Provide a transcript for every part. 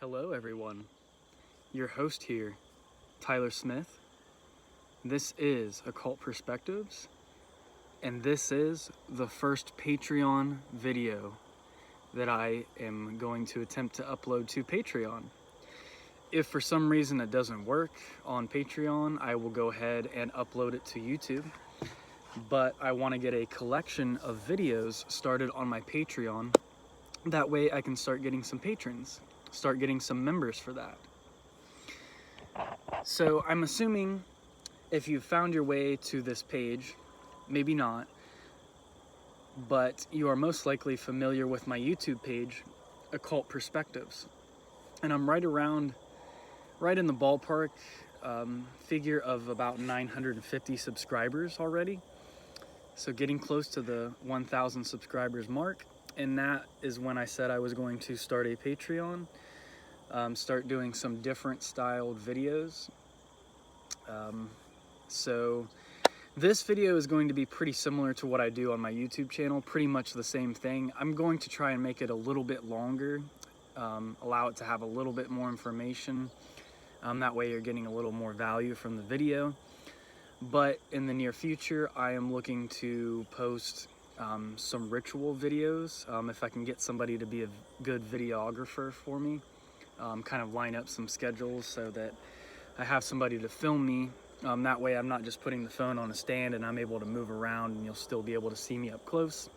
Hello everyone, your host here, Tyler Smith. This is Occult Perspectives, and this is the first Patreon video that I am going to attempt to upload to Patreon. If for some reason it doesn't work on Patreon, I will go ahead and upload it to YouTube. But I want to get a collection of videos started on my Patreon. That way I can start getting some patrons. Start getting some members for that. So I'm assuming if you found your way to this page, maybe not, but you are most likely familiar with my YouTube page, Occult Perspectives. And I'm right in the ballpark figure of about 950 subscribers already. So getting close to the 1,000 subscribers mark. And that is when I said I was going to start a Patreon, start doing some different styled videos. So this video is going to be pretty similar to what I do on my YouTube channel, pretty much the same thing. I'm going to try and make it a little bit longer, allow it to have a little bit more information. That way you're getting a little more value from the video. But in the near future, I am looking to post some ritual videos, if I can get somebody to be a good videographer for me, kind of line up some schedules so that I have somebody to film me. That way I'm not just putting the phone on a stand and I'm able to move around and you'll still be able to see me up close.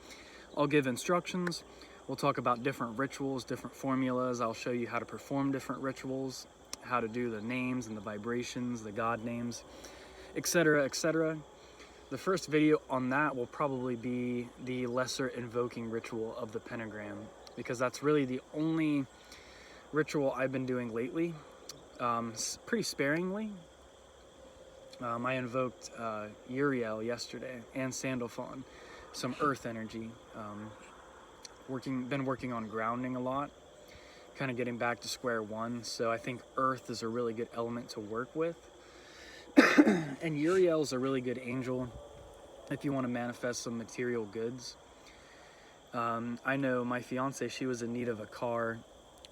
I'll give instructions. We'll talk about different rituals, different formulas. I'll show you how to perform different rituals, how to do the names and the vibrations, the God names, etc., etc. The first video on that will probably be the lesser invoking ritual of the pentagram, because that's really the only ritual I've been doing lately, pretty sparingly. I invoked Uriel yesterday and Sandalphon, some earth energy. Been working on grounding a lot, kind of getting back to square one. So I think earth is a really good element to work with. And Uriel is a really good angel if you want to manifest some material goods. I know my fiance, she was in need of a car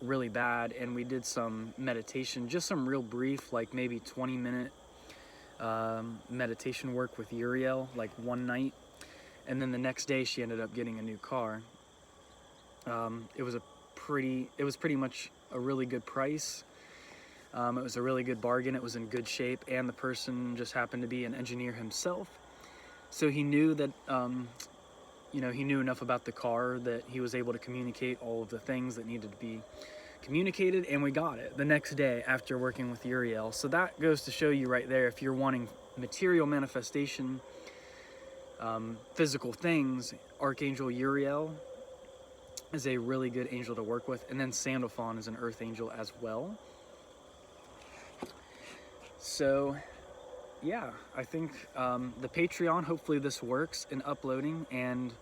really bad, and we did some meditation, just some real brief, like maybe 20-minute meditation work with Uriel, like one night. And then the next day she ended up getting a new car. It was pretty much a really good price. It was a really good bargain. It was in good shape, and the person just happened to be an engineer himself. So he knew that, he knew enough about the car that he was able to communicate all of the things that needed to be communicated, and we got it the next day after working with Uriel. So that goes to show you right there, if you're wanting material manifestation, physical things, Archangel Uriel is a really good angel to work with, and then Sandalphon is an earth angel as well. So yeah, I think the Patreon, hopefully this works in uploading, and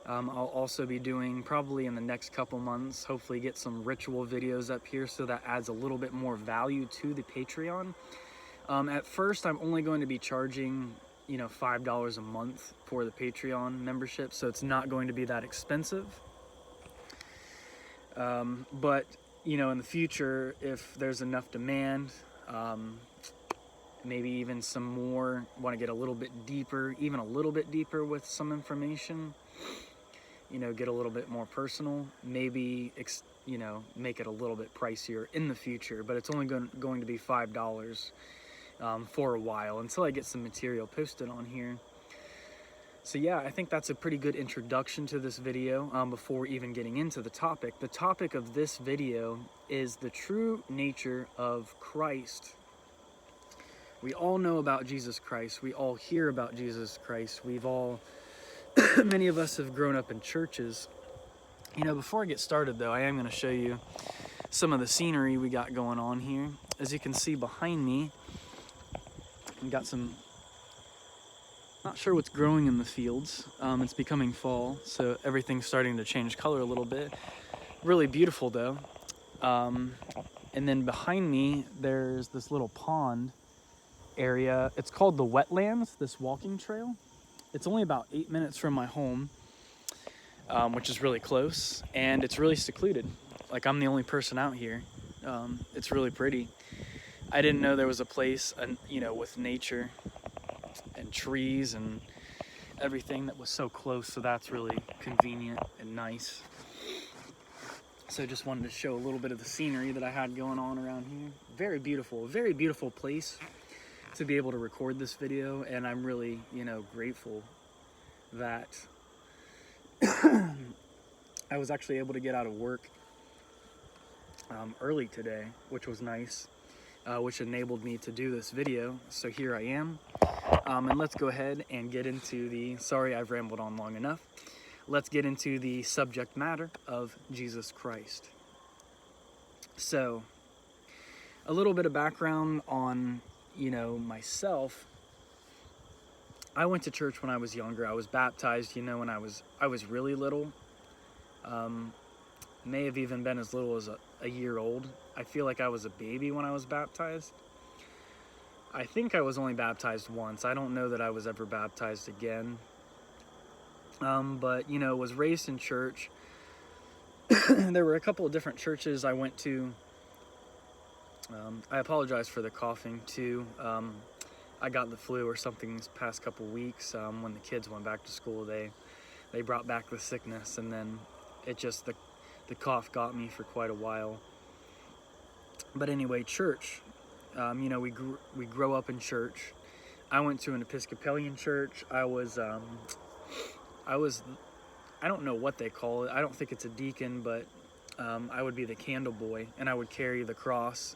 I'll also be doing, probably in the next couple months, hopefully get some ritual videos up here, so that adds a little bit more value to the Patreon. At first, I'm only going to be charging, $5 a month for the Patreon membership, so it's not going to be that expensive. But, in the future, if there's enough demand, maybe even some more, want to get a little bit deeper, even a little bit deeper with some information, get a little bit more personal, maybe, make it a little bit pricier in the future, but it's only going to be $5 for a while until I get some material posted on here. So yeah, I think that's a pretty good introduction to this video before even getting into the topic. The topic of this video is the true nature of Christ. We all know about Jesus Christ. We all hear about Jesus Christ. Many of us have grown up in churches. Before I get started though, I am going to show you some of the scenery we got going on here. As you can see behind me, we got some, not sure what's growing in the fields. It's becoming fall, so everything's starting to change color a little bit. Really beautiful though. And then behind me, there's this little pond area. It's called the Wetlands, this walking trail. It's only about 8 minutes from my home, which is really close, and it's really secluded. Like, I'm the only person out here. It's really pretty. I didn't know there was a place, with nature and trees and everything that was so close, so that's really convenient and nice. So just wanted to show a little bit of the scenery that I had going on around here. Very beautiful place to be able to record this video, and I'm really, grateful that I was actually able to get out of work early today, which was nice, which enabled me to do this video. So here I am, and let's go ahead and get into sorry I've rambled on long enough. Let's get into the subject matter of Jesus Christ. So, a little bit of background on, myself. I went to church when I was younger. I was baptized, when I was really little. May have even been as little as a year old. I feel like I was a baby when I was baptized. I think I was only baptized once. I don't know that I was ever baptized again. But, was raised in church. There were a couple of different churches I went to. I apologize for the coughing, too. I got the flu or something these past couple weeks. When the kids went back to school, they brought back the sickness, and then the cough got me for quite a while. But anyway, church. We grow up in church. I went to an Episcopalian church. I don't know what they call it. I don't think it's a deacon, but I would be the candle boy, and I would carry the cross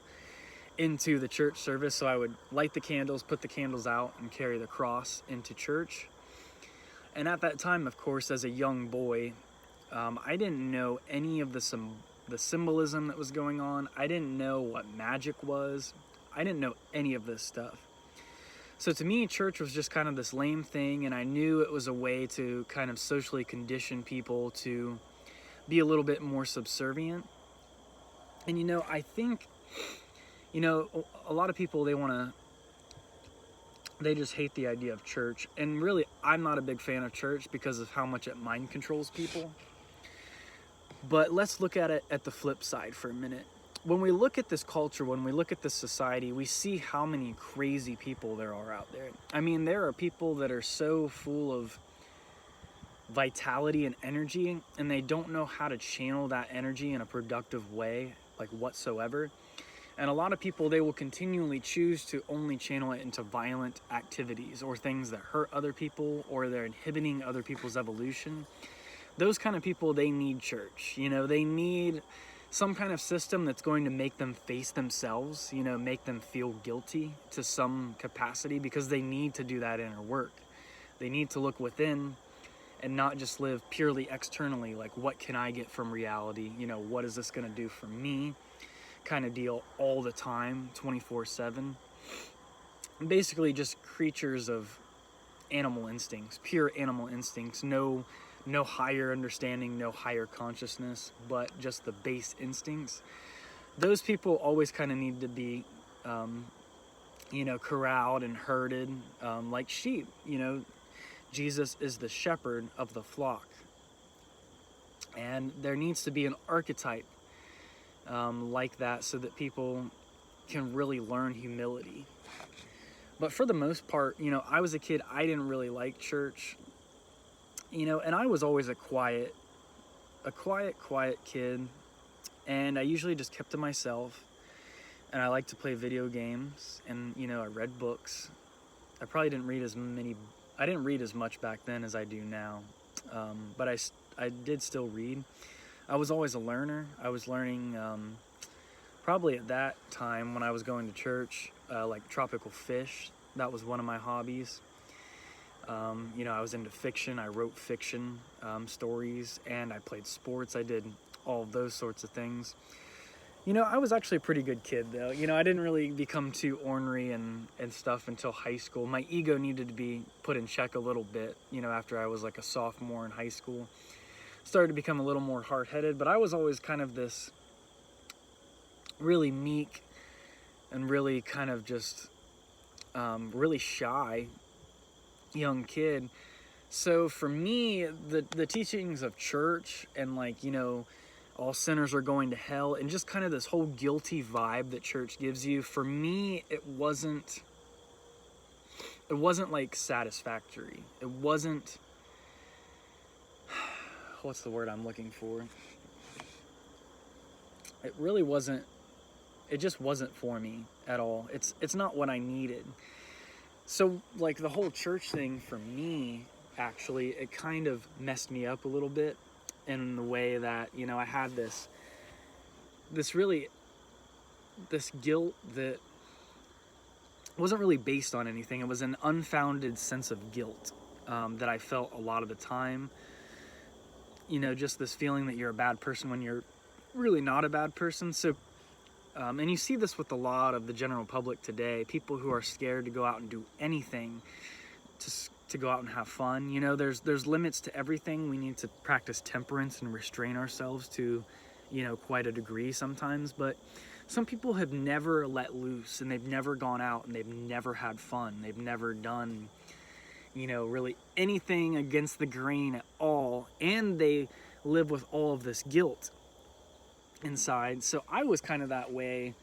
into the church service. So I would light the candles, put the candles out, and carry the cross into church. And at that time, of course, as a young boy, I didn't know any of the symbolism that was going on. I didn't know what magic was. I didn't know any of this stuff. So to me, church was just kind of this lame thing, and I knew it was a way to kind of socially condition people to be a little bit more subservient. And I think, a lot of people, they just hate the idea of church. And really, I'm not a big fan of church because of how much it mind controls people. But let's look at it at the flip side for a minute. When we look at this culture, when we look at this society, we see how many crazy people there are out there. I mean, there are people that are so full of vitality and energy, and they don't know how to channel that energy in a productive way, like whatsoever. And a lot of people, they will continually choose to only channel it into violent activities or things that hurt other people, or they're inhibiting other people's evolution. Those kind of people, they need church. They need some kind of system that's going to make them face themselves, make them feel guilty to some capacity, because they need to do that inner work. They need to look within and not just live purely externally, like what can I get from reality? What is this going to do for me? Kind of deal all the time, 24/7. Basically just creatures of animal instincts, pure animal instincts, no higher understanding, no higher consciousness, but just the base instincts. Those people always kind of need to be, corralled and herded like sheep. Jesus is the shepherd of the flock. And there needs to be an archetype like that so that people can really learn humility. But for the most part, I was a kid, I didn't really like church. And I was always a quiet kid, and I usually just kept to myself, and I liked to play video games, and, I read books. I probably didn't read as much back then as I do now, but I did still read. I was always a learner. I was learning, probably at that time when I was going to church, like tropical fish. That was one of my hobbies. I was into fiction. I wrote fiction stories, and I played sports. I did all of those sorts of things. I was actually a pretty good kid, though. I didn't really become too ornery and stuff until high school. My ego needed to be put in check a little bit, after I was like a sophomore in high school. Started to become a little more hard-headed, but I was always kind of this really meek and really kind of just really shy young kid. So for me, the teachings of church and all sinners are going to hell, and just kind of this whole guilty vibe that church gives you. For me, it wasn't like satisfactory. It wasn't, what's the word I'm looking for? It really wasn't, it just wasn't for me at all. It's not what I needed. So like the whole church thing for me, actually, it kind of messed me up a little bit in the way that, you know, I had this guilt that wasn't really based on anything. It was an unfounded sense of guilt that I felt a lot of the time. You know, just this feeling that you're a bad person when you're really not a bad person. So, and you see this with a lot of the general public today, people who are scared to go out and do anything to go out and have fun. You know, there's limits to everything. We need to practice temperance and restrain ourselves to, you know, quite a degree sometimes. But some people have never let loose, and they've never gone out, and they've never had fun. They've never done, you know, really anything against the grain at all, and they live with all of this guilt inside. So I was kind of that way.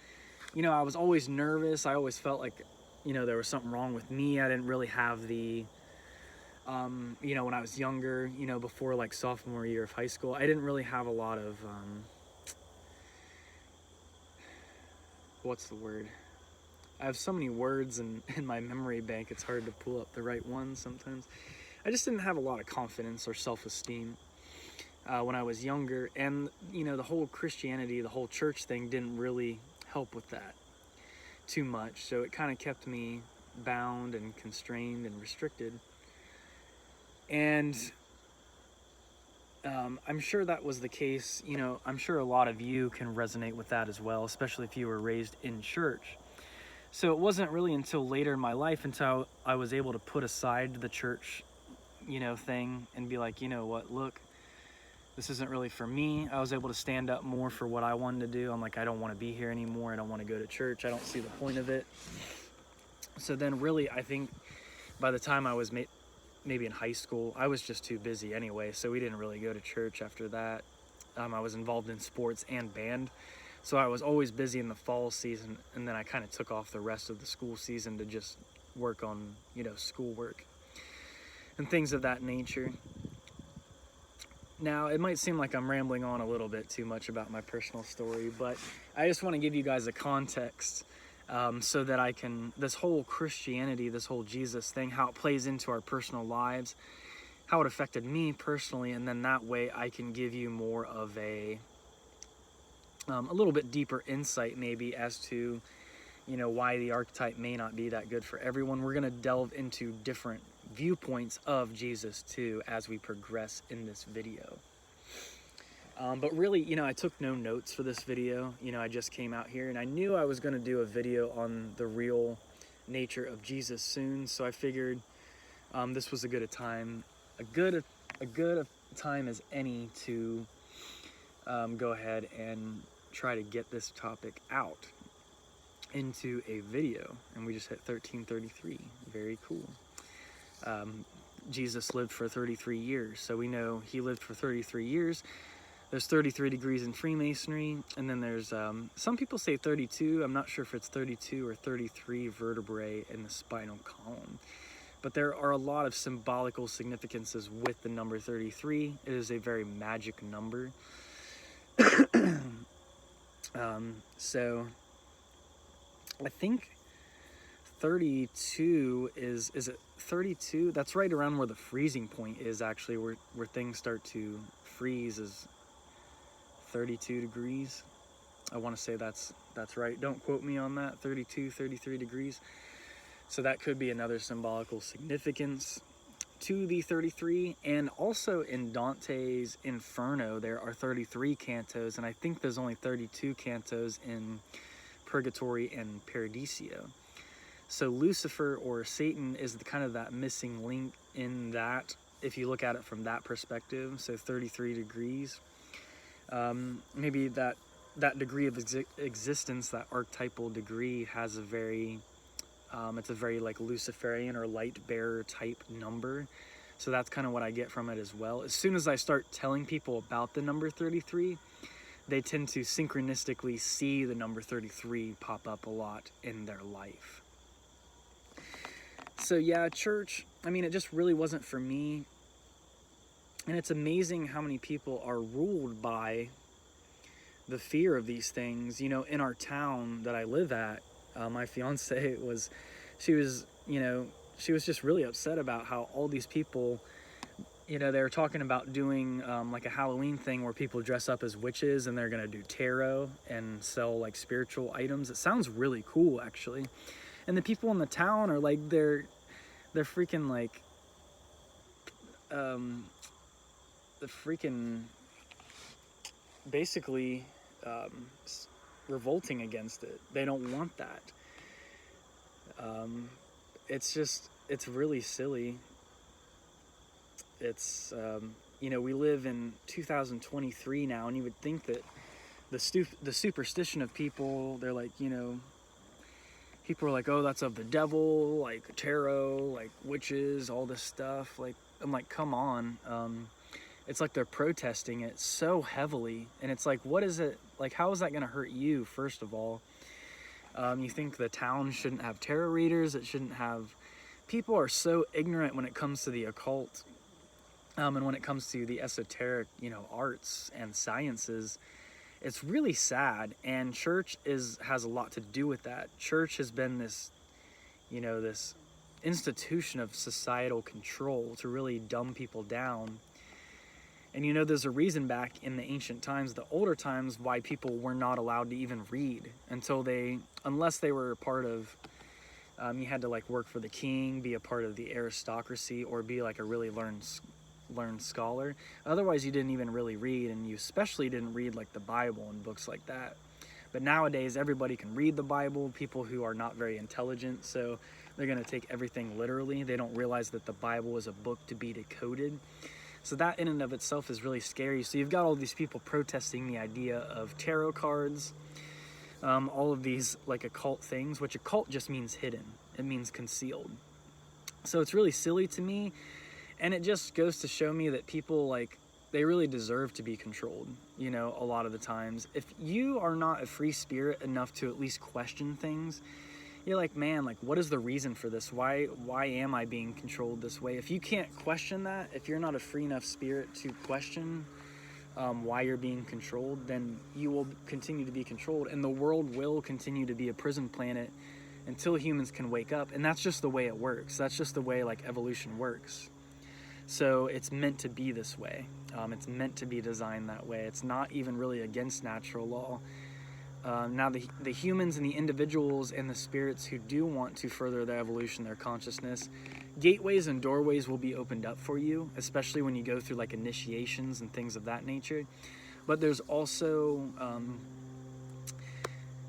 You know, I was always nervous. I always felt like, you know, there was something wrong with me. I didn't really have the you know, when I was younger, you know, before like sophomore year of high school, I didn't really have a lot of what's the word? I have so many words in my memory bank, it's hard to pull up the right ones sometimes. I just didn't have a lot of confidence or self-esteem when I was younger. And, you know, the whole Christianity, the whole church thing didn't really help with that too much. So it kind of kept me bound and constrained and restricted. And I'm sure that was the case. You know, I'm sure a lot of you can resonate with that as well, especially if you were raised in church. So it wasn't really until later in my life until I was able to put aside the church, you know, thing and be like, you know what, look, this isn't really for me. I was able to stand up more for what I wanted to do. I'm like, I don't want to be here anymore. I don't want to go to church. I don't see the point of it. So then really, I think by the time I was maybe in high school, I was just too busy anyway, so we didn't really go to church after that. I was involved in sports and band, so I was always busy in the fall season, and then I kind of took off the rest of the school season to just work on, you know, schoolwork and things of that nature. Now, it might seem like I'm rambling on a little bit too much about my personal story, but I just want to give you guys a context so that I can, this whole Christianity, this whole Jesus thing, how it plays into our personal lives, how it affected me personally, and then that way I can give you more of a little bit deeper insight maybe as to, you know, why the archetype may not be that good for everyone. We're going to delve into different viewpoints of Jesus too as we progress in this video. But really, you know, I took no notes for this video. You know, I just came out here and I knew I was going to do a video on the real nature of Jesus soon. So I figured this was a good time as any to go ahead and try to get this topic out into a video. And we just hit 1333. Very cool. Jesus lived for 33 years. So we know he lived for 33 years. There's 33 degrees in Freemasonry, and then there's, some people say 32. I'm not sure if it's 32 or 33 vertebrae in the spinal column. But there are a lot of symbolical significances with the number 33. It is a very magic number. So I think 32 is it 32? That's right around where the freezing point is, actually, where things start to freeze is 32 degrees. I want to say that's right. Don't quote me on that. 32, 33 degrees. So that could be another symbolical significance to the 33. And also in Dante's Inferno, there are 33 cantos, and I think there's only 32 cantos in Purgatory and Paradiso. So Lucifer, or Satan, is kind of that missing link in that, if you look at it from that perspective. So 33 degrees. Maybe that degree of existence, that archetypal degree, has a very, it's a very like Luciferian or light bearer type number. So that's kind of what I get from it as well. As soon as I start telling people about the number 33, they tend to synchronistically see the number 33 pop up a lot in their life. So yeah, church, I mean, it just really wasn't for me. And it's amazing how many people are ruled by the fear of these things. You know, in our town that I live at, my fiance she was just really upset about how all these people, you know, they were talking about doing like a Halloween thing where people dress up as witches and they're going to do tarot and sell like spiritual items. It sounds really cool, actually. And the people in the town are like, they're freaking like, the freaking basically revolting against it. They don't want that. It's really silly. It's, you know, we live in 2023 now, and you would think that the superstition of people, they're like, you know, people are like, oh, that's of the devil, like tarot, like witches, all this stuff. Like, I'm like, come on. It's like they're protesting it so heavily, and it's like, what is it, like, how is that going to hurt you, first of all? You think the town shouldn't have tarot readers, it shouldn't have, people are so ignorant when it comes to the occult, and when it comes to the esoteric, you know, arts and sciences. It's really sad, and church has a lot to do with that. Church has been this, you know, this institution of societal control to really dumb people down. And you know, there's a reason back in the ancient times, the older times, why people were not allowed to even read unless they were a part of, you had to like work for the king, be a part of the aristocracy, or be like a really learned scholar. Otherwise, you didn't even really read, and you especially didn't read like the Bible and books like that. But nowadays, everybody can read the Bible, people who are not very intelligent, so they're going to take everything literally. They don't realize that the Bible is a book to be decoded. So that in and of itself is really scary. So you've got all these people protesting the idea of tarot cards, all of these like occult things, which occult just means hidden. It means concealed. So it's really silly to me. And it just goes to show me that people, like, they really deserve to be controlled, you know, a lot of the times. If you are not a free spirit enough to at least question things, you're like, man, like, what is the reason for this? Why am I being controlled this way? If you can't question that, if you're not a free enough spirit to question why you're being controlled, then you will continue to be controlled, and the world will continue to be a prison planet until humans can wake up. And that's just the way it works. That's just the way, like, evolution works. So it's meant to be this way. It's meant to be designed that way. It's not even really against natural law. Now the humans and the individuals and the spirits who do want to further their evolution, their consciousness, gateways and doorways will be opened up for you, especially when you go through like initiations and things of that nature. But there's also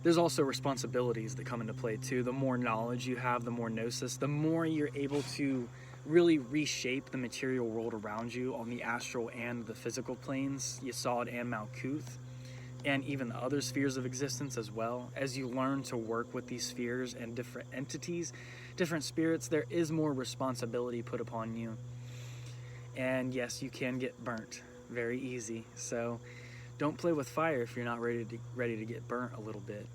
responsibilities that come into play too. The more knowledge you have, the more gnosis, the more you're able to really reshape the material world around you on the astral and the physical planes, Yesod and Malkuth, and even the other spheres of existence as well. As you learn to work with these spheres and different entities, different spirits, there is more responsibility put upon you. And yes, you can get burnt very easy. So don't play with fire if you're not ready to get burnt a little bit.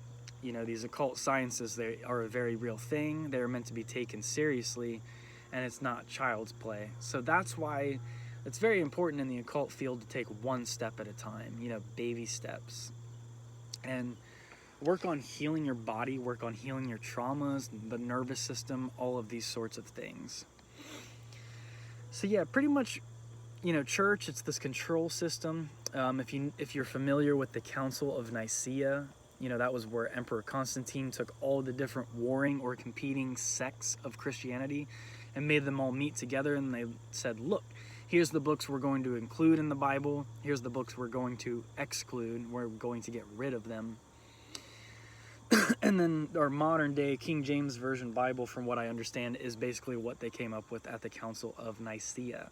You know, these occult sciences, they are a very real thing. They're meant to be taken seriously, and it's not child's play. So that's why it's very important in the occult field to take one step at a time, you know, baby steps. And work on healing your body, work on healing your traumas, the nervous system, all of these sorts of things. So yeah, pretty much, you know, church, it's this control system. If you're familiar with the Council of Nicaea, you know, that was where Emperor Constantine took all the different warring or competing sects of Christianity and made them all meet together, and they said, look, here's the books we're going to include in the Bible, here's the books we're going to exclude, we're going to get rid of them. And then our modern day King James Version Bible, from what I understand, is basically what they came up with at the Council of Nicaea.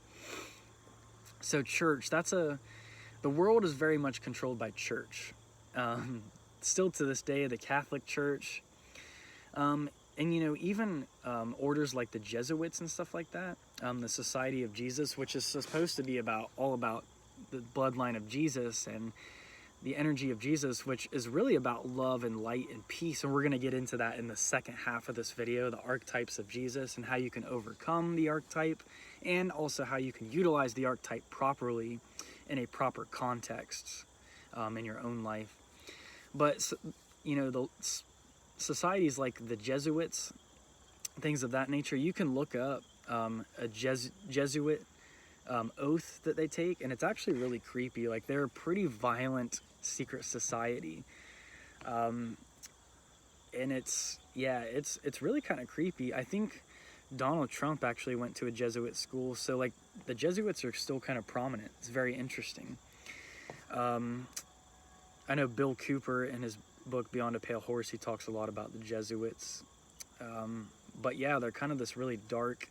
So church, the world is very much controlled by church. Still to this day, the Catholic Church, and, you know, even orders like the Jesuits and stuff like that, the Society of Jesus, which is supposed to be all about the bloodline of Jesus and the energy of Jesus, which is really about love and light and peace. And we're going to get into that in the second half of this video, the archetypes of Jesus and how you can overcome the archetype, and also how you can utilize the archetype properly in a proper context in your own life. But, you know, the societies like the Jesuits, things of that nature, you can look up a Jesuit oath that they take, and it's actually really creepy. Like, they're a pretty violent secret society, and it's really kind of creepy. I think Donald Trump actually went to a Jesuit school, so like the Jesuits are still kind of prominent. It's very interesting. I know Bill Cooper in his book Beyond a Pale Horse, he talks a lot about the Jesuits, but yeah, they're kind of this really dark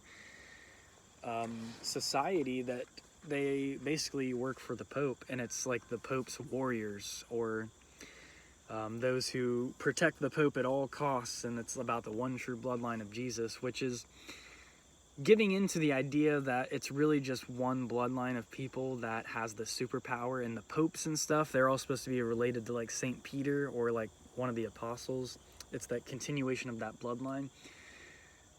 society that they basically work for the Pope, and it's like the Pope's warriors, or those who protect the Pope at all costs, and it's about the one true bloodline of Jesus, which is giving into the idea that it's really just one bloodline of people that has the superpower, and the popes and stuff, they're all supposed to be related to like Saint Peter or like one of the apostles. It's that continuation of that bloodline.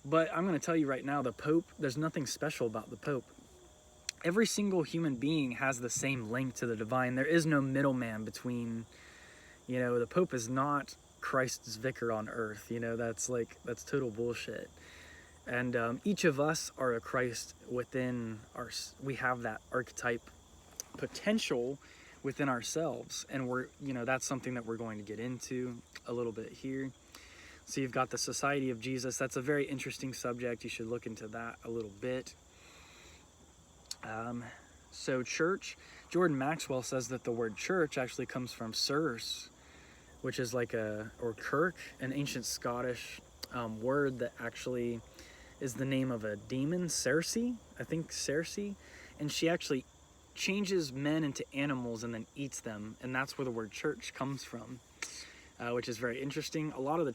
But I'm going to tell you right now, the Pope, there's nothing special about the Pope. Every single human being has the same link to the divine. There is no middleman between, you know, the Pope is not Christ's vicar on earth. You know, that's total bullshit. And each of us are a Christ within our, we have that archetype potential within ourselves. And we're, you know, that's something that we're going to get into a little bit here. So you've got the Society of Jesus. That's a very interesting subject. You should look into that a little bit. So church, Jordan Maxwell says that the word church actually comes from Sirs, which is like or kirk, an ancient Scottish word that actually is the name of a demon, Circe, I think Circe, and she actually changes men into animals and then eats them, and that's where the word church comes from, which is very interesting. A lot of the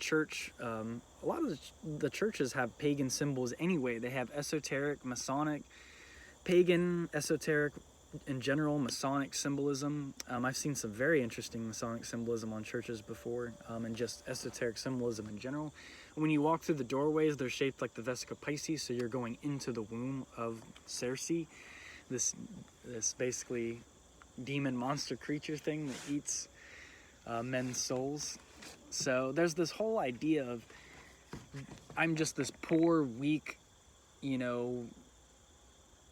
churches have pagan symbols anyway. They have esoteric, Masonic, pagan, esoteric in general, Masonic symbolism. I've seen some very interesting Masonic symbolism on churches before, and just esoteric symbolism in general. When you walk through the doorways, they're shaped like the Vesica Piscis, so you're going into the womb of Circe, this basically demon monster creature thing that eats men's souls. So there's this whole idea of, I'm just this poor, weak, you know,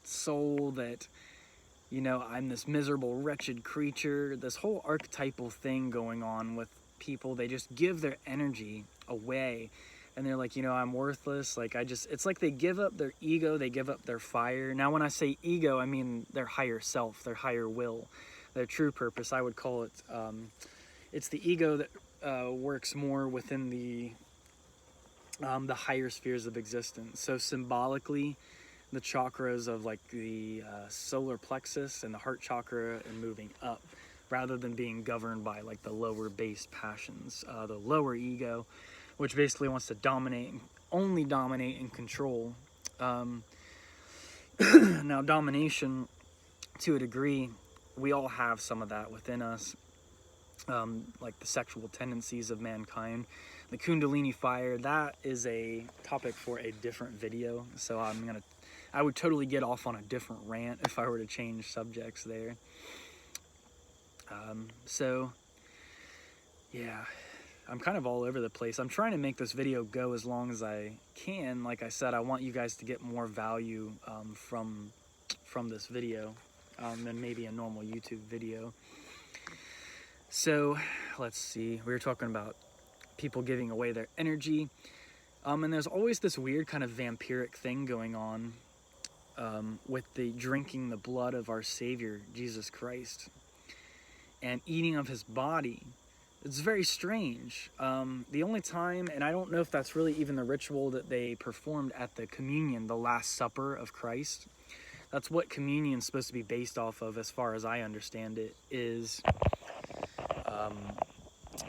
soul that, you know, I'm this miserable, wretched creature. This whole archetypal thing going on with people. They just give their energy away, and they're like, you know, I'm worthless. Like, it's like they give up their ego, they give up their fire. Now, when I say ego, I mean their higher self, their higher will, their true purpose. I would call it, it's the ego that works more within the higher spheres of existence. So symbolically, the chakras of like the solar plexus and the heart chakra and moving up, rather than being governed by like the lower base passions, the lower ego, which basically wants to dominate, only dominate and control. Now, domination, to a degree, we all have some of that within us, like the sexual tendencies of mankind. The Kundalini fire, that is a topic for a different video, so I would totally get off on a different rant if I were to change subjects there. So, yeah, I'm kind of all over the place. I'm trying to make this video go as long as I can. Like I said, I want you guys to get more value from this video than maybe a normal YouTube video. So, let's see. We were talking about people giving away their energy. And there's always this weird kind of vampiric thing going on with the drinking the blood of our Savior, Jesus Christ, and eating of his body. It's very strange. The only time, and I don't know if that's really even the ritual that they performed at the communion, the Last Supper of Christ. That's what communion's supposed to be based off of, as far as I understand it, is,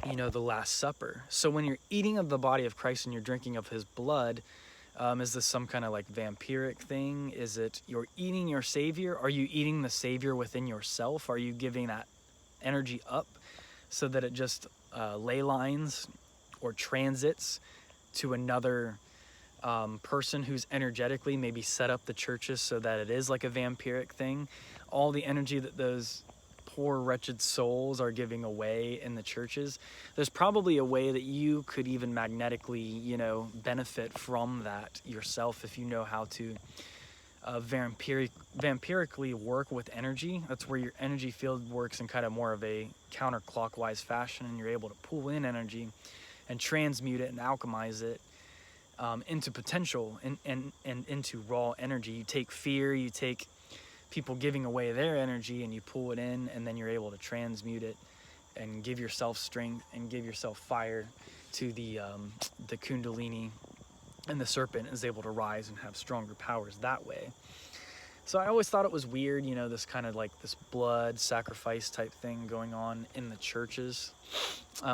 you know, the Last Supper. So when you're eating of the body of Christ and you're drinking of his blood, is this some kind of like vampiric thing? Is it you're eating your Savior? Are you eating the Savior within yourself? Are you giving that energy up? so that it just ley lines or transits to another person who's energetically maybe set up the churches so that it is like a vampiric thing. All the energy that those poor wretched souls are giving away in the churches, there's probably a way that you could even magnetically, you know, benefit from that yourself if you know how to vampirically work with energy. That's where your energy field works in kind of more of a counterclockwise fashion, and you're able to pull in energy and transmute it and alchemize it into potential and into raw energy. You take fear, you take people giving away their energy, and you pull it in, and then you're able to transmute it and give yourself strength and give yourself fire to the Kundalini, and the serpent is able to rise and have stronger powers that way. So I always thought it was weird, you know, this kind of like this blood sacrifice type thing going on in the churches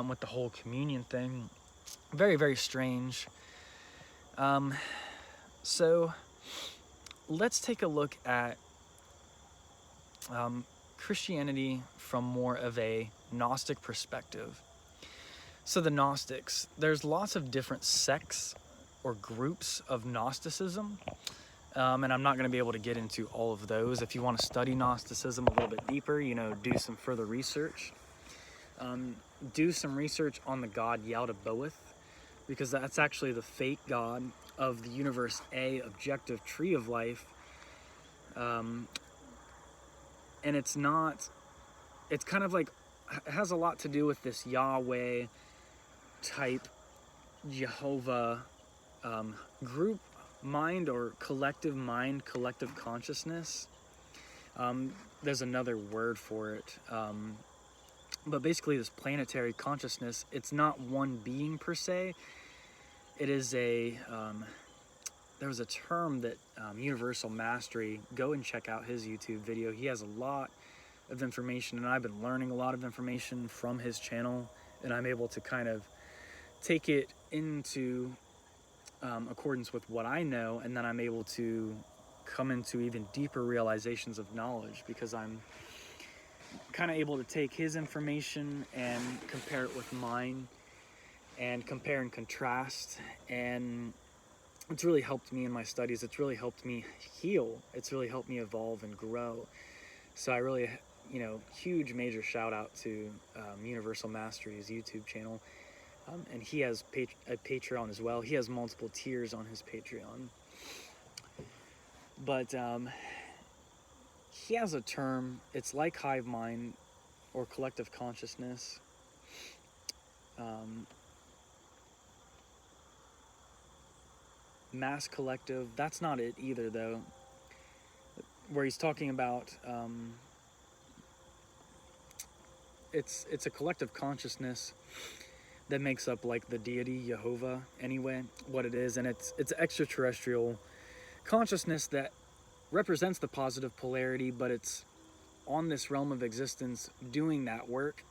with the whole communion thing. Very, very strange. So let's take a look at Christianity from more of a Gnostic perspective. So the Gnostics, there's lots of different sects or groups of Gnosticism, and I'm not going to be able to get into all of those. If you want to study Gnosticism a little bit deeper, you know, do some further research. Do some research on the god Yaldabaoth, because that's actually the fake god of the Universe A objective tree of life. And it's kind of like, it has a lot to do with this Yahweh type Jehovah group mind, or collective mind, collective consciousness. There's another word for it. But basically this planetary consciousness, it's not one being per se. It is a, there was a term that Universal Mastery, go and check out his YouTube video. He has a lot of information, and I've been learning a lot of information from his channel, and I'm able to kind of take it into accordance with what I know, and then I'm able to come into even deeper realizations of knowledge, because I'm kind of able to take his information and compare it with mine, and compare and contrast, and it's really helped me in my studies. It's really helped me heal. It's really helped me evolve and grow. So I really, you know, huge major shout out to Universal Mastery's YouTube channel. And he has a Patreon as well. He has multiple tiers on his Patreon. But he has a term, it's like hive mind or collective consciousness. Mass collective, that's not it either though. Where he's talking about, it's a collective consciousness that makes up like the deity Jehovah anyway, what it is, and it's extraterrestrial consciousness that represents the positive polarity, but it's on this realm of existence doing that work,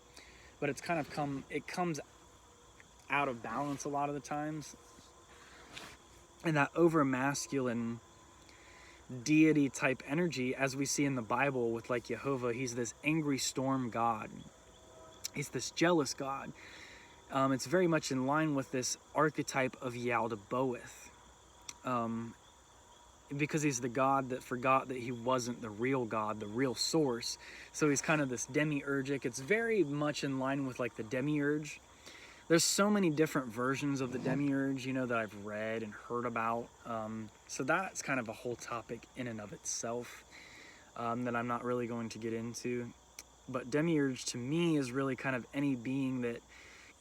but it's kind of it comes out of balance a lot of the times, and that over masculine deity type energy, as we see in the Bible with like Jehovah, he's this angry storm god, he's this jealous god. It's very much in line with this archetype of Yaldabaoth, because he's the god that forgot that he wasn't the real god, the real source. So he's kind of this demiurgic. It's very much in line with like the demiurge. There's so many different versions of the demiurge, you know, that I've read and heard about. So that's kind of a whole topic in and of itself that I'm not really going to get into. But demiurge to me is really kind of any being that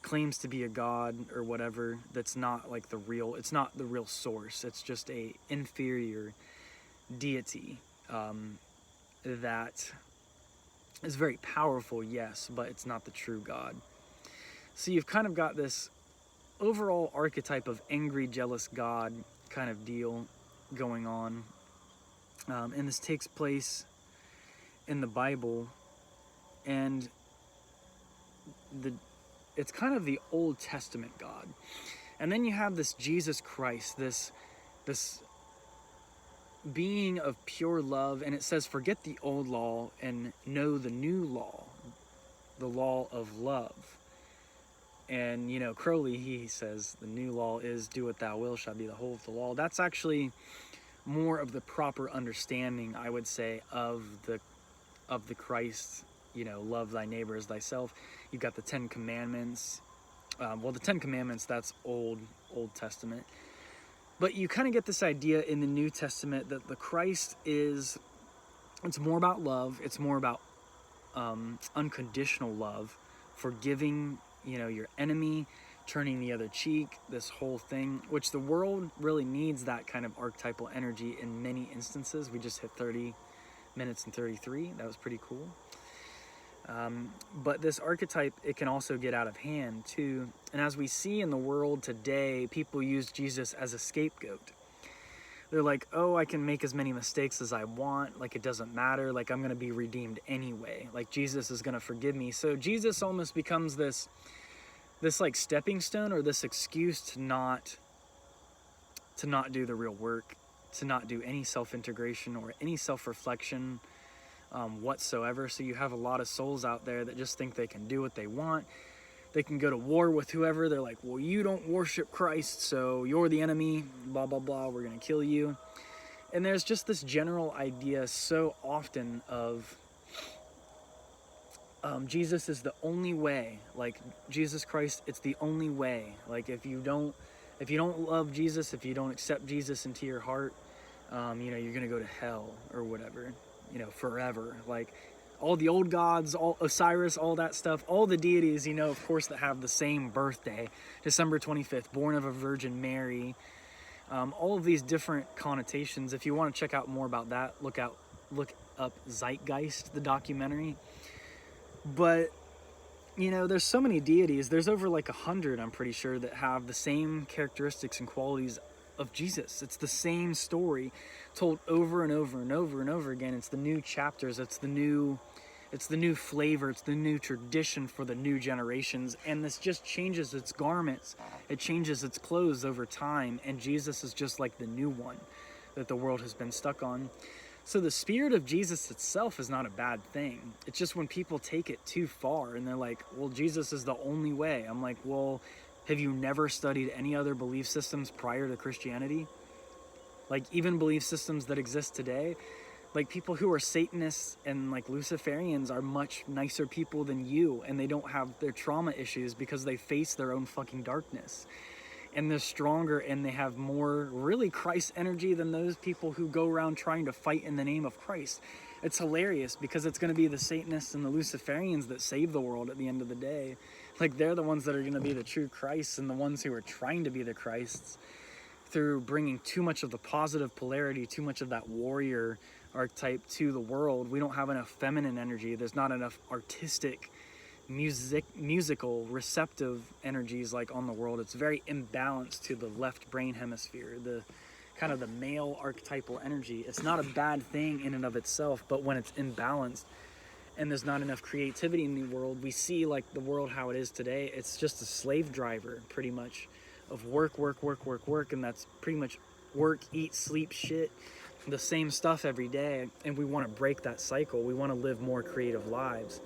claims to be a god or whatever, that's not like the real, it's not the real source. It's just a inferior deity that is very powerful, yes, but it's not the true god. So you've kind of got this overall archetype of angry, jealous god kind of deal going on. And this takes place in the Bible, and it's kind of the Old Testament God. And then you have this Jesus Christ, this being of pure love, and it says, forget the old law and know the new law, the law of love. And, you know, Crowley, he says, the new law is do what thou wilt shall be the whole of the law. That's actually more of the proper understanding, I would say, of the Christ, you know, love thy neighbor as thyself. You've got the 10 Commandments. Well, the 10 Commandments, that's Old Testament. But you kind of get this idea in the New Testament that the Christ it's more about love. It's more about unconditional love, forgiving, you know, your enemy, turning the other cheek, this whole thing, which the world really needs that kind of archetypal energy in many instances. We just hit 30 minutes and 33. That was pretty cool. But this archetype, it can also get out of hand too. And as we see in the world today, people use Jesus as a scapegoat. They're like, oh, I can make as many mistakes as I want. Like, it doesn't matter. Like, I'm going to be redeemed anyway. Like, Jesus is going to forgive me. So Jesus almost becomes this like stepping stone, or this excuse to not do the real work, to not do any self-integration or any self-reflection whatsoever. So you have a lot of souls out there that just think they can do what they want. They can go to war with whoever. They're like, well, you don't worship Christ, so you're the enemy, blah, blah, blah, we're going to kill you. And there's just this general idea so often of Jesus is the only way. Like, Jesus Christ, it's the only way. Like, if you don't love Jesus, if you don't accept Jesus into your heart, you know, you're going to go to hell or whatever, you know, forever. Like, all the old gods, all Osiris, all that stuff, all the deities, you know, of course, that have the same birthday, December 25th, born of a Virgin Mary. All of these different connotations. If you want to check out more about that, look up Zeitgeist, the documentary. But, you know, there's so many deities. There's over like 100, I'm pretty sure, that have the same characteristics and qualities of Jesus. It's the same story told over and over and over and over again. It's the new chapters. It's the new flavor. It's the new tradition for the new generations. And this just changes its garments. It changes its clothes over time. And Jesus is just like the new one that the world has been stuck on. So the spirit of Jesus itself is not a bad thing. It's just when people take it too far and they're like, well, Jesus is the only way. I'm like, well, have you never studied any other belief systems prior to Christianity? Like, even belief systems that exist today, like, people who are Satanists and like Luciferians are much nicer people than you, and they don't have their trauma issues because they face their own fucking darkness. And they're stronger, and they have more really Christ energy than those people who go around trying to fight in the name of Christ. It's hilarious because it's going to be the Satanists and the Luciferians that save the world at the end of the day. Like, they're the ones that are going to be the true Christs, and the ones who are trying to be the Christs through bringing too much of the positive polarity, too much of that warrior archetype to the world. We don't have enough feminine energy. There's not enough artistic, musical, receptive energies like on the world. It's very imbalanced to the left brain hemisphere, the kind of the male archetypal energy. It's not a bad thing in and of itself, but when it's imbalanced and there's not enough creativity in the world, we see like the world how it is today. It's just a slave driver, pretty much, of work, and that's pretty much work, eat, sleep, shit, the same stuff every day. And we want to break that cycle. We want to live more creative lives.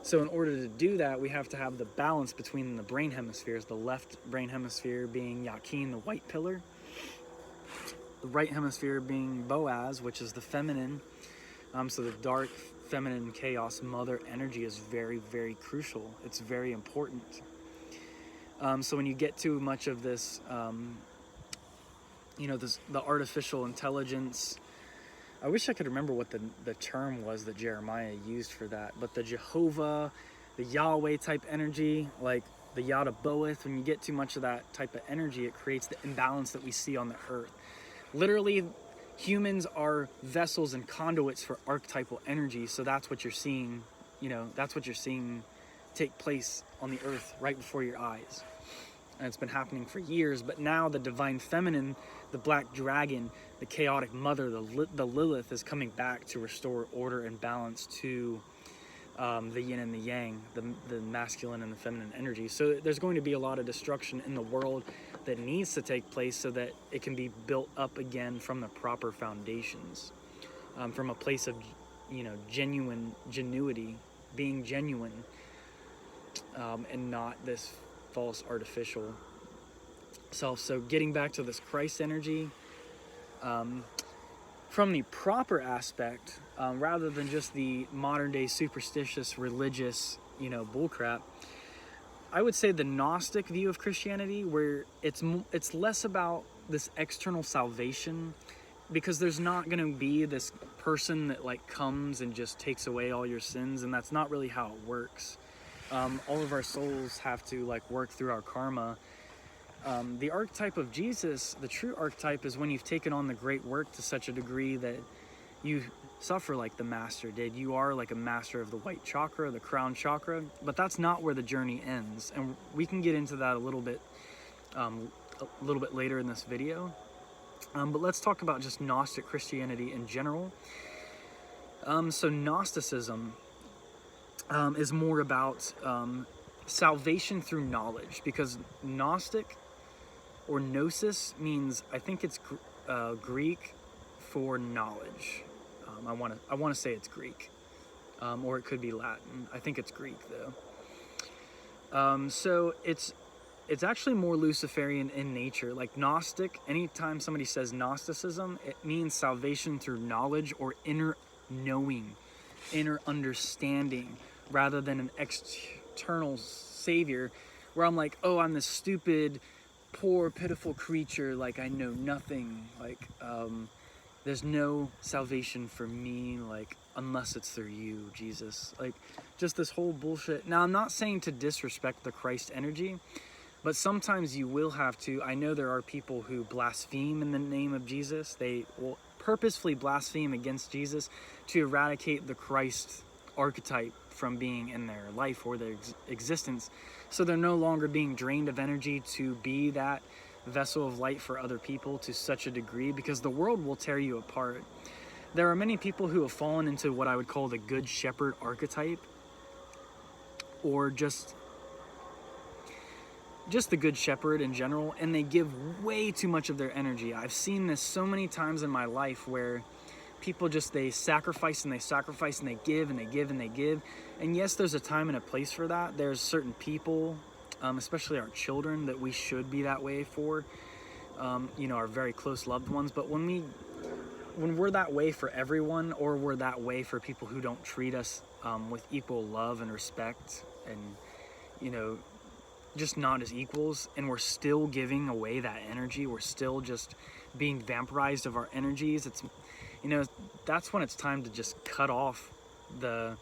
So in order to do that, we have to have the balance between the brain hemispheres, the left brain hemisphere being Yakin, the white pillar, the right hemisphere being Boaz, which is the feminine. So the dark feminine chaos mother energy is very, very crucial. It's very important. So when you get too much of this, you know, the artificial intelligence, I wish I could remember what the term was that Jeremiah used for that, but the Jehovah, the Yahweh type energy, like the Yada Boeth, when you get too much of that type of energy, it creates the imbalance that we see on the earth. Literally, humans are vessels and conduits for archetypal energy, so that's what you're seeing, you know, that's what you're seeing take place on the earth right before your eyes. And it's been happening for years, but now the divine feminine, the black dragon, the chaotic mother, the Lilith is coming back to restore order and balance to the yin and the yang, the masculine and the feminine energy. So there's going to be a lot of destruction in the world that needs to take place so that it can be built up again from the proper foundations, from a place of, you know, genuinity, being genuine. and not this false artificial self. So getting back to this Christ energy, from the proper aspect, rather than just the modern day superstitious religious, bullcrap, I would say the Gnostic view of Christianity, where it's less about this external salvation, because there's not going to be this person that like comes and just takes away all your sins, and that's not really how it works. All of our souls have to like work through our karma. The archetype of Jesus, the true archetype, is when you've taken on the great work to such a degree that you suffer like the master did. You are like a master of the white chakra, the crown chakra, but that's not where the journey ends. And we can get into that a little bit later in this video. But let's talk about just Gnostic Christianity in general. So Gnosticism is more about salvation through knowledge, because Gnostic or Gnosis means, I think it's Greek for knowledge. I want to say it's Greek, or it could be Latin. I think it's Greek though. So it's actually more Luciferian in nature. Like Gnostic, anytime somebody says Gnosticism, it means salvation through knowledge or inner knowing, inner understanding, rather than an external savior where I'm like, oh, I'm this stupid, poor, pitiful creature, like I know nothing, like there's no salvation for me, like unless it's through you, Jesus. Like just this whole bullshit. Now, I'm not saying to disrespect the Christ energy, but sometimes you will have to. I know there are people who blaspheme in the name of Jesus. They will purposefully blaspheme against Jesus to eradicate the Christ archetype from being in their life or their existence, so they're no longer being drained of energy to be that vessel of light for other people to such a degree, because the world will tear you apart. There are many people who have fallen into what I would call the good shepherd archetype, or just the good shepherd in general, and they give way too much of their energy. I've seen this so many times in my life where people they sacrifice and they sacrifice and they give and they give and they give. And yes, there's a time and a place for that. There's certain people, especially our children, that we should be that way for, our very close loved ones. But when we're that way for everyone, or we're that way for people who don't treat us with equal love and respect, and, just not as equals, and we're still giving away that energy, we're still just being vampirized of our energies, that's when it's time to just cut off the,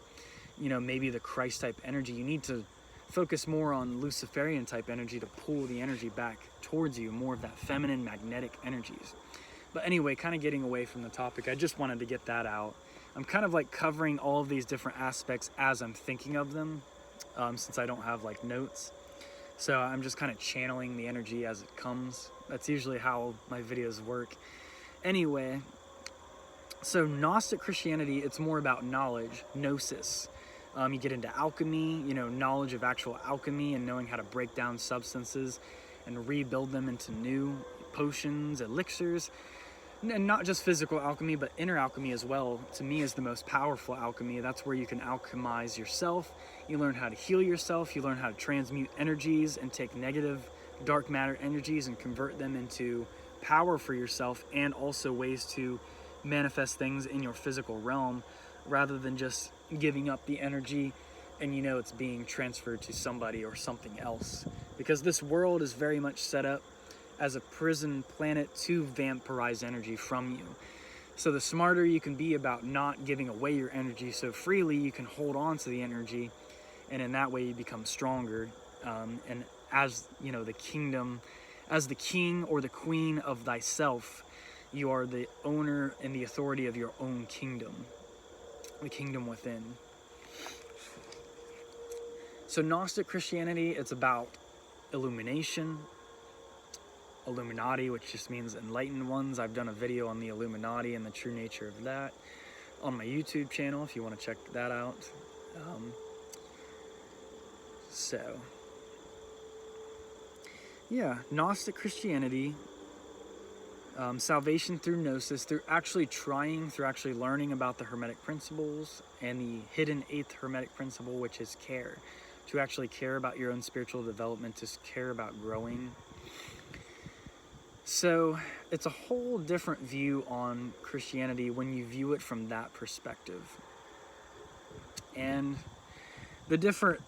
maybe the Christ type energy. You need to focus more on Luciferian type energy to pull the energy back towards you, more of that feminine magnetic energies. But anyway, kind of getting away from the topic, I just wanted to get that out. I'm kind of like covering all of these different aspects as I'm thinking of them, since I don't have like notes. So I'm just kind of channeling the energy as it comes. That's usually how my videos work. Anyway, so Gnostic Christianity, it's more about knowledge, gnosis. You get into alchemy, knowledge of actual alchemy and knowing how to break down substances and rebuild them into new potions, elixirs. And not just physical alchemy, but inner alchemy as well, to me, is the most powerful alchemy. That's where you can alchemize yourself. You learn how to heal yourself. You learn how to transmute energies and take negative dark matter energies and convert them into power for yourself, and also ways to manifest things in your physical realm, rather than just giving up the energy and it's being transferred to somebody or something else. Because this world is very much set up as a prison planet to vampirize energy from you. So the smarter you can be about not giving away your energy so freely, you can hold on to the energy, and in that way you become stronger. And as the kingdom, as the king or the queen of thyself, you are the owner and the authority of your own kingdom, the kingdom within. So Gnostic Christianity, it's about illumination, Illuminati, which just means enlightened ones. I've done a video on the Illuminati and the true nature of that on my YouTube channel if you want to check that out. Gnostic Christianity, salvation through gnosis, through actually learning about the Hermetic Principles and the hidden 8th Hermetic Principle, which is care. to actually care about your own spiritual development, to care about growing. So it's a whole different view on Christianity when you view it from that perspective. And the different,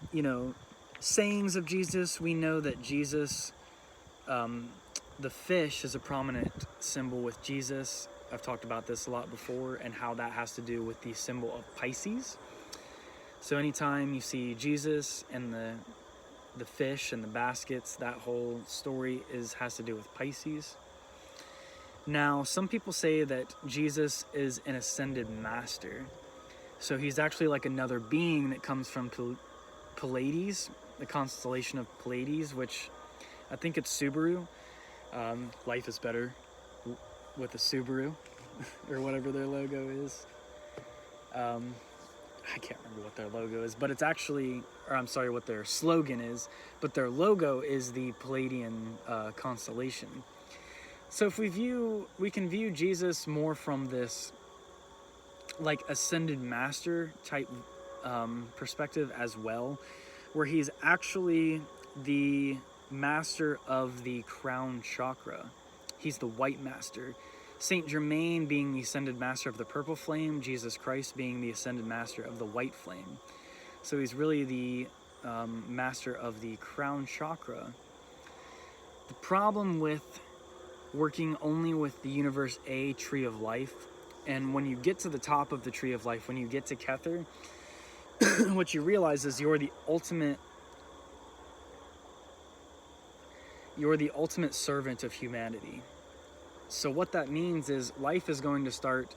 sayings of Jesus, we know that Jesus, the fish is a prominent symbol with Jesus. I've talked about this a lot before, and how that has to do with the symbol of Pisces. So anytime you see Jesus and the fish and the baskets, that whole story has to do with Pisces. Now, some people say that Jesus is an ascended master. So he's actually like another being that comes from Pleiades, the constellation of Pleiades, which I think it's Subaru. Life is better with a Subaru, or whatever their logo is. I can't remember what their logo is, but it's actually, or I'm sorry, what their slogan is, but their logo is the Palladian constellation. So if we can view Jesus more from this like ascended master type perspective as well, where he's actually the master of the crown chakra. He's the white master. Saint Germain being the ascended master of the purple flame, Jesus Christ being the ascended master of the white flame. So he's really the master of the crown chakra. The problem with working only with the universe A tree of life, and when you get to the top of the tree of life, when you get to Kether, what you realize is you're the ultimate servant of humanity. So what that means is life is going to start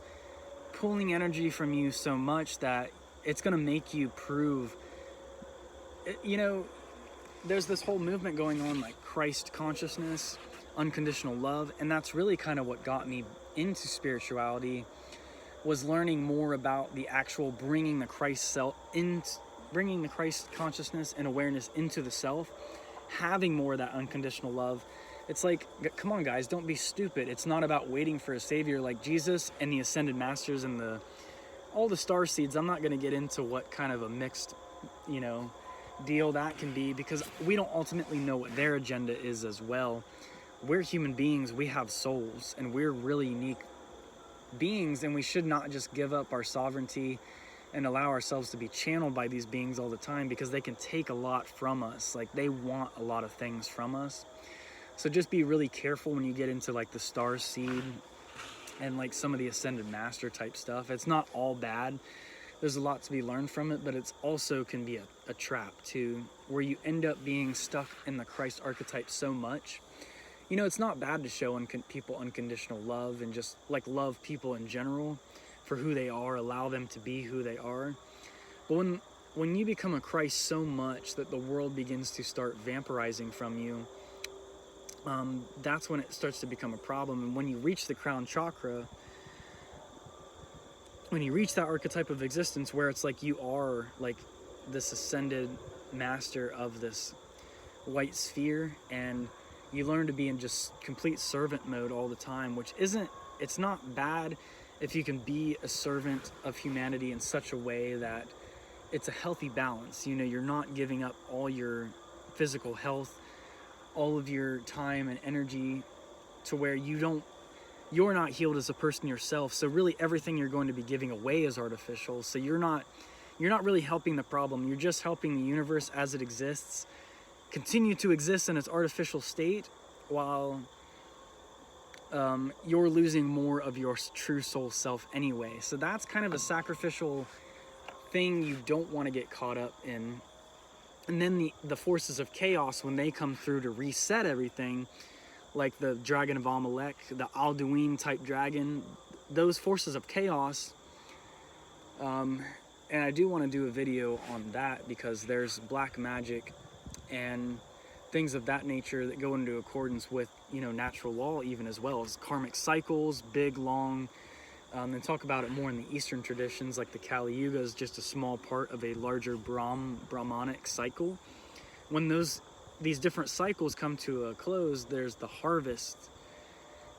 pulling energy from you so much that it's going to make you prove, there's this whole movement going on like Christ consciousness, unconditional love, and that's really kind of what got me into spirituality, was learning more about the actual bringing the Christ consciousness and awareness into the self, having more of that unconditional love. It's like, come on guys, don't be stupid. It's not about waiting for a savior like Jesus and the ascended masters and all the star seeds. I'm not going to get into what kind of a mixed, deal that can be, because we don't ultimately know what their agenda is as well. We're human beings, we have souls, and we're really unique beings, and we should not just give up our sovereignty and allow ourselves to be channeled by these beings all the time, because they can take a lot from us. Like, they want a lot of things from us. So just be really careful when you get into like the star seed and like some of the ascended master type stuff. It's not all bad. There's a lot to be learned from it, but it's also can be a trap too, where you end up being stuck in the Christ archetype so much. It's not bad to show people unconditional love and just like love people in general for who they are, allow them to be who they are. But when you become a Christ so much that the world begins to start vampirizing from you, that's when it starts to become a problem. And when you reach the crown chakra, when you reach that archetype of existence where it's like you are like this ascended master of this white sphere, and you learn to be in just complete servant mode all the time, it's not bad if you can be a servant of humanity in such a way that it's a healthy balance. You're not giving up all your physical health, all of your time and energy to where you're not healed as a person yourself. So really everything you're going to be giving away is artificial. So you're not really helping the problem. You're just helping the universe as it exists continue to exist in its artificial state, while you're losing more of your true soul self anyway. So that's kind of a sacrificial thing you don't want to get caught up in. And then the forces of chaos, when they come through to reset everything, like the dragon of Amalek, the Alduin type dragon, those forces of chaos, and I do want to do a video on that, because there's black magic and things of that nature that go into accordance with, natural law even, as well as karmic cycles, big, long, and talk about it more in the Eastern traditions, like the Kali Yuga is just a small part of a larger Brahmanic cycle. When these different cycles come to a close, there's the harvest.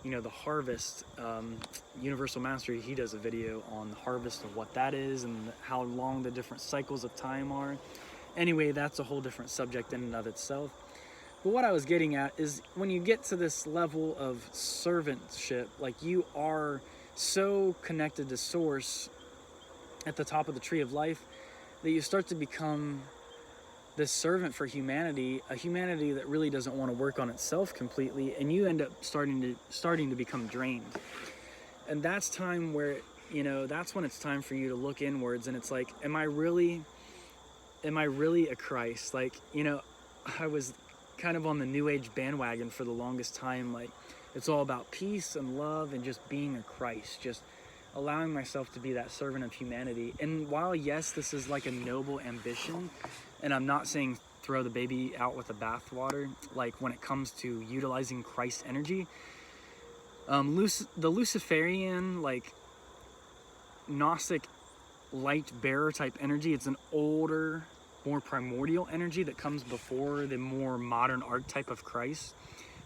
The harvest, Universal Mastery, he does a video on the harvest of what that is and how long the different cycles of time are. Anyway, that's a whole different subject in and of itself. But what I was getting at is when you get to this level of servantship, like you are so connected to Source at the top of the tree of life that you start to become this servant for humanity, a humanity that really doesn't want to work on itself completely, and you end up starting to become drained. And that's time where, that's when it's time for you to look inwards, and it's like, am I really a Christ? Like, I was kind of on the New Age bandwagon for the longest time. Like, it's all about peace and love and just being a Christ, just allowing myself to be that servant of humanity. And while, yes, this is like a noble ambition, and I'm not saying throw the baby out with the bathwater, like when it comes to utilizing Christ energy, the Luciferian, like Gnostic light bearer type energy, it's an older, more primordial energy that comes before the more modern archetype of Christ.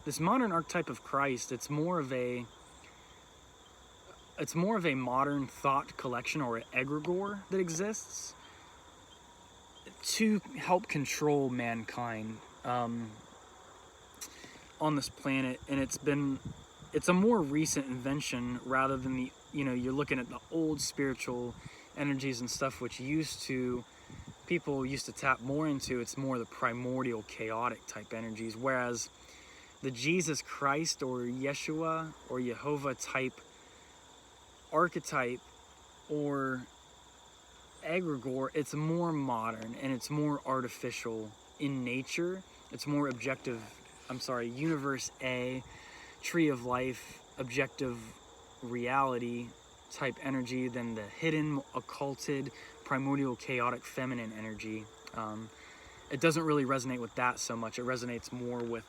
This modern archetype of Christ, it's more of a modern thought collection or an egregore that exists to help control mankind on this planet. And it's a more recent invention rather than the, you're looking at the old spiritual energies and stuff, which people used to tap more into. It's more the primordial chaotic type energies, whereas the Jesus Christ or Yeshua or Jehovah type archetype or egregore, it's more modern and it's more artificial in nature. It's more universe A, tree of life, objective reality type energy than the hidden, occulted, primordial, chaotic, feminine energy. It doesn't really resonate with that so much. It resonates more with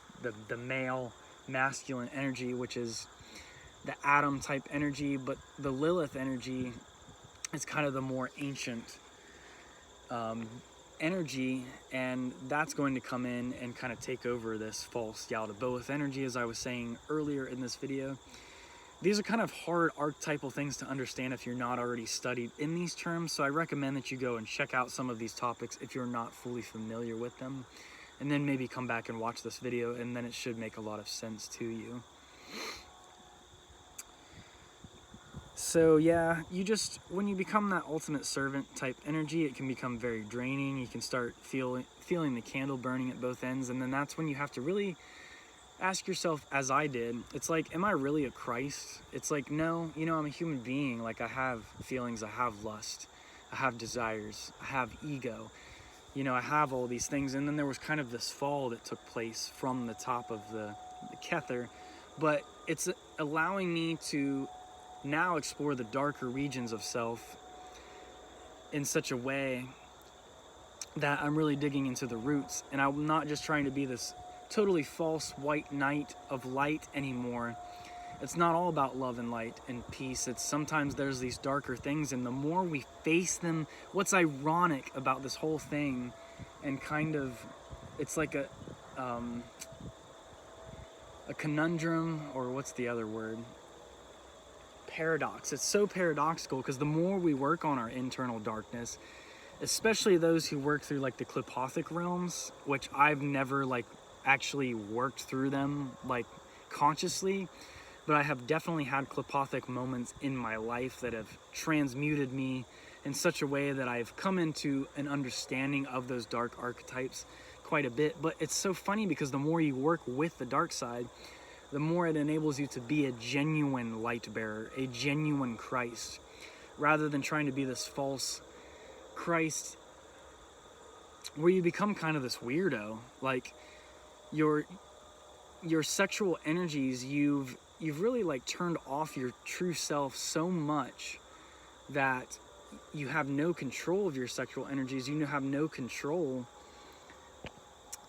the male, masculine energy, which is the Adam type energy. But the Lilith energy is kind of the more ancient energy, and that's going to come in and kind of take over this false Yaldabaoth energy, as I was saying earlier in this video. These are kind of hard archetypal things to understand if you're not already studied in these terms, so I recommend that you go and check out some of these topics if you're not fully familiar with them, and then maybe come back and watch this video, and then it should make a lot of sense to you. So yeah, when you become that ultimate servant type energy, it can become very draining. You can start feeling the candle burning at both ends, and then that's when you have to really ask yourself, as I did, it's like, am I really a Christ? It's like, no, I'm a human being. Like, I have feelings, I have lust, I have desires, I have ego, I have all these things. And then there was kind of this fall that took place from the top of the Kether, but it's allowing me to now explore the darker regions of self in such a way that I'm really digging into the roots, and I'm not just trying to be this totally false white knight of light anymore. It's not all about love and light and peace. It's sometimes there's these darker things, and the more we face them, what's ironic about this whole thing, and kind of, it's like a conundrum, or what's the other word? Paradox. It's so paradoxical, because the more we work on our internal darkness, especially those who work through like the Qliphothic realms, which I've never actually worked through them consciously, but I have definitely had Qliphothic moments in my life that have transmuted me in such a way that I've come into an understanding of those dark archetypes quite a bit. But it's so funny, because the more you work with the dark side, the more it enables you to be a genuine light bearer, a genuine Christ, rather than trying to be this false Christ where you become kind of this weirdo. Like, your sexual energies, you've really turned off your true self so much that you have no control of your sexual energies. You have no control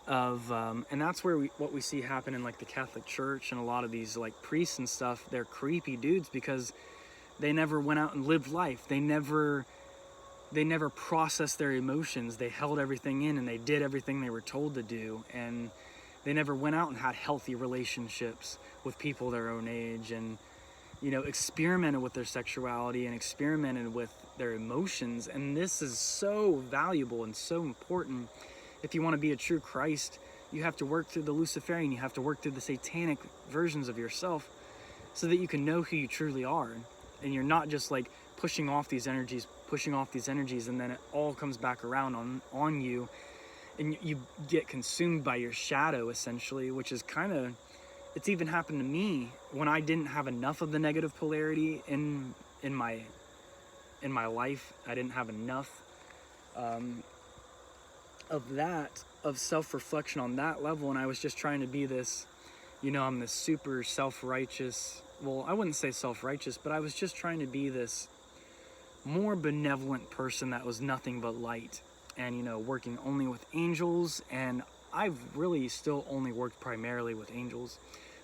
of and that's where what we see happen in the Catholic Church, and a lot of these priests and stuff. They're creepy dudes because they never went out and lived life. They never processed their emotions. They held everything in, and they did everything they were told to do, and they never went out and had healthy relationships with people their own age. And experimented with their sexuality and experimented with their emotions. And this is so valuable and so important. If you want to be a true Christ, you have to work through the Luciferian, you have to work through the satanic versions of yourself so that you can know who you truly are. And you're not just like pushing off these energies, and then it all comes back around on you, and you get consumed by your shadow, essentially, which is kind of, it's even happened to me when I didn't have enough of the negative polarity in my life. I didn't have enough of self-reflection on that level, and I was just trying to be this, I'm this super self-righteous, well, I wouldn't say self-righteous, but I was just trying to be this more benevolent person that was nothing but light, and working only with angels. And I've really still only worked primarily with angels.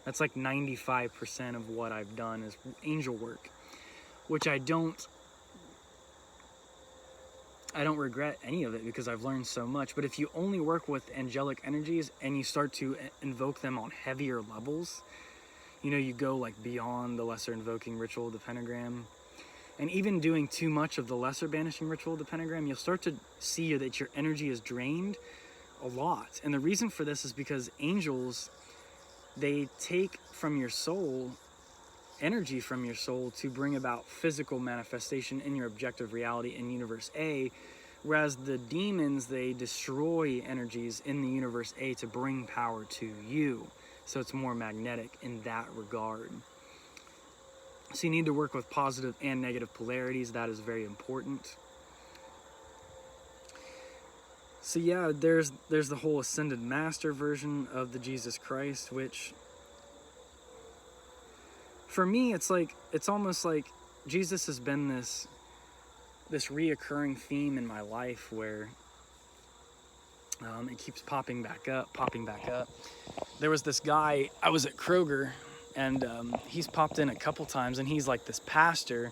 That's like 95% of what I've done is angel work, which I don't regret any of it, because I've learned so much. But if you only work with angelic energies and you start to invoke them on heavier levels, you go like beyond the lesser invoking ritual of the pentagram, and even doing too much of the lesser banishing ritual of the pentagram, you'll start to see that your energy is drained a lot. And the reason for this is because angels, they take from your soul, energy from your soul, to bring about physical manifestation in your objective reality in universe A, whereas the demons, they destroy energies in the universe A to bring power to you. So it's more magnetic in that regard. So you need to work with positive and negative polarities. That is very important. So yeah, there's the whole ascended master version of the Jesus Christ, which for me, it's almost like Jesus has been this reoccurring theme in my life where it keeps popping back up. There was this guy, I was at Kroger, and he's popped in a couple times, and he's like this pastor,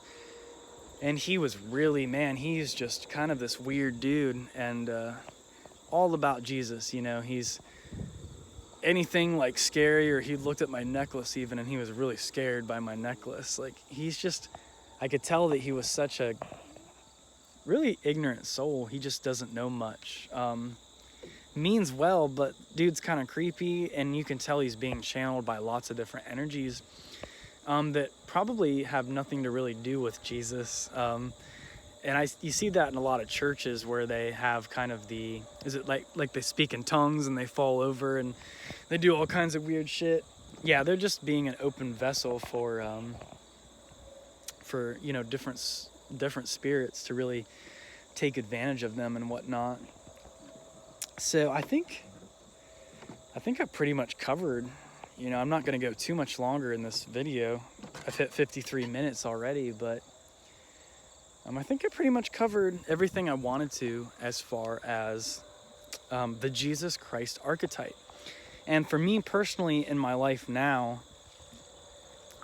and he was really, he's just kind of this weird dude, and all about Jesus. He's anything like scary, or he looked at my necklace even, and he was really scared by my necklace. Like, he's just, I could tell that he was such a really ignorant soul. He just doesn't know much. Means well, but dude's kind of creepy, and you can tell he's being channeled by lots of different energies that probably have nothing to really do with Jesus. And you see that in a lot of churches where they have kind of is it like they speak in tongues and they fall over and they do all kinds of weird shit. Yeah, they're just being an open vessel for different spirits to really take advantage of them and whatnot. So I think I pretty much covered, I'm not going to go too much longer in this video. I've hit 53 minutes already, but I think I pretty much covered everything I wanted to as far as the Jesus Christ archetype. And for me personally in my life now,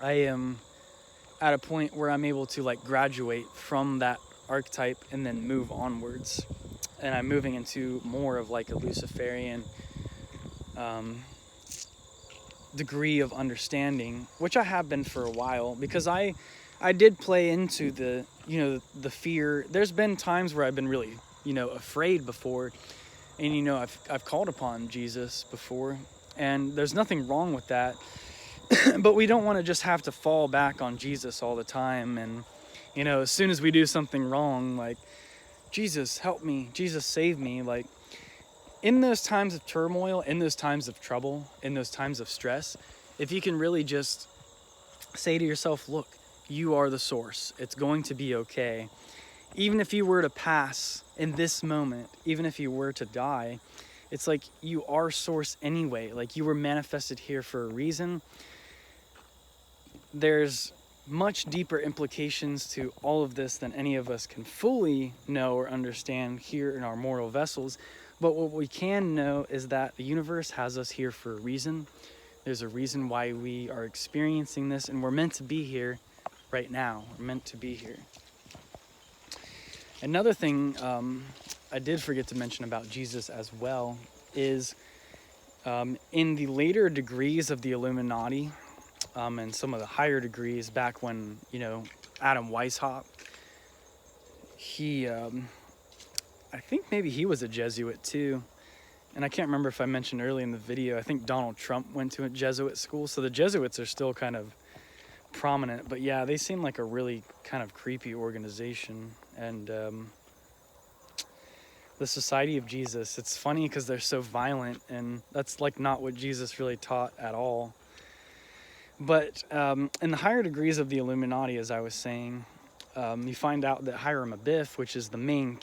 I am at a point where I'm able to like graduate from that archetype and then move onwards. And I'm moving into more of like a Luciferian degree of understanding, which I have been for a while, because I did play into the fear. There's been times where I've been really, afraid before, and, I've called upon Jesus before, and there's nothing wrong with that. But we don't want to just have to fall back on Jesus all the time. And, as soon as we do something wrong, like, Jesus, help me, Jesus, save me. Like, in those times of turmoil, in those times of trouble, in those times of stress, if you can really just say to yourself, look, you are the source. It's going to be okay. Even if you were to pass in this moment, even if you were to die, it's like you are source anyway. Like, you were manifested here for a reason. There's much deeper implications to all of this than any of us can fully know or understand here in our mortal vessels. But what we can know is that the universe has us here for a reason. There's a reason why we are experiencing this, and we're meant to be here right now. We're meant to be here. Another thing I did forget to mention about Jesus as well is in the later degrees of the Illuminati, and some of the higher degrees back when, you know, Adam Weishaupt, he, I think maybe he was a Jesuit too. And I can't remember if I mentioned early in the video, I think Donald Trump went to a Jesuit school. So the Jesuits are still kind of prominent, but yeah, they seem like a really kind of creepy organization. And the Society of Jesus, it's funny because they're so violent, and that's like not what Jesus really taught at all. But in the higher degrees of the Illuminati, as I was saying, you find out that Hiram Abiff, which is the main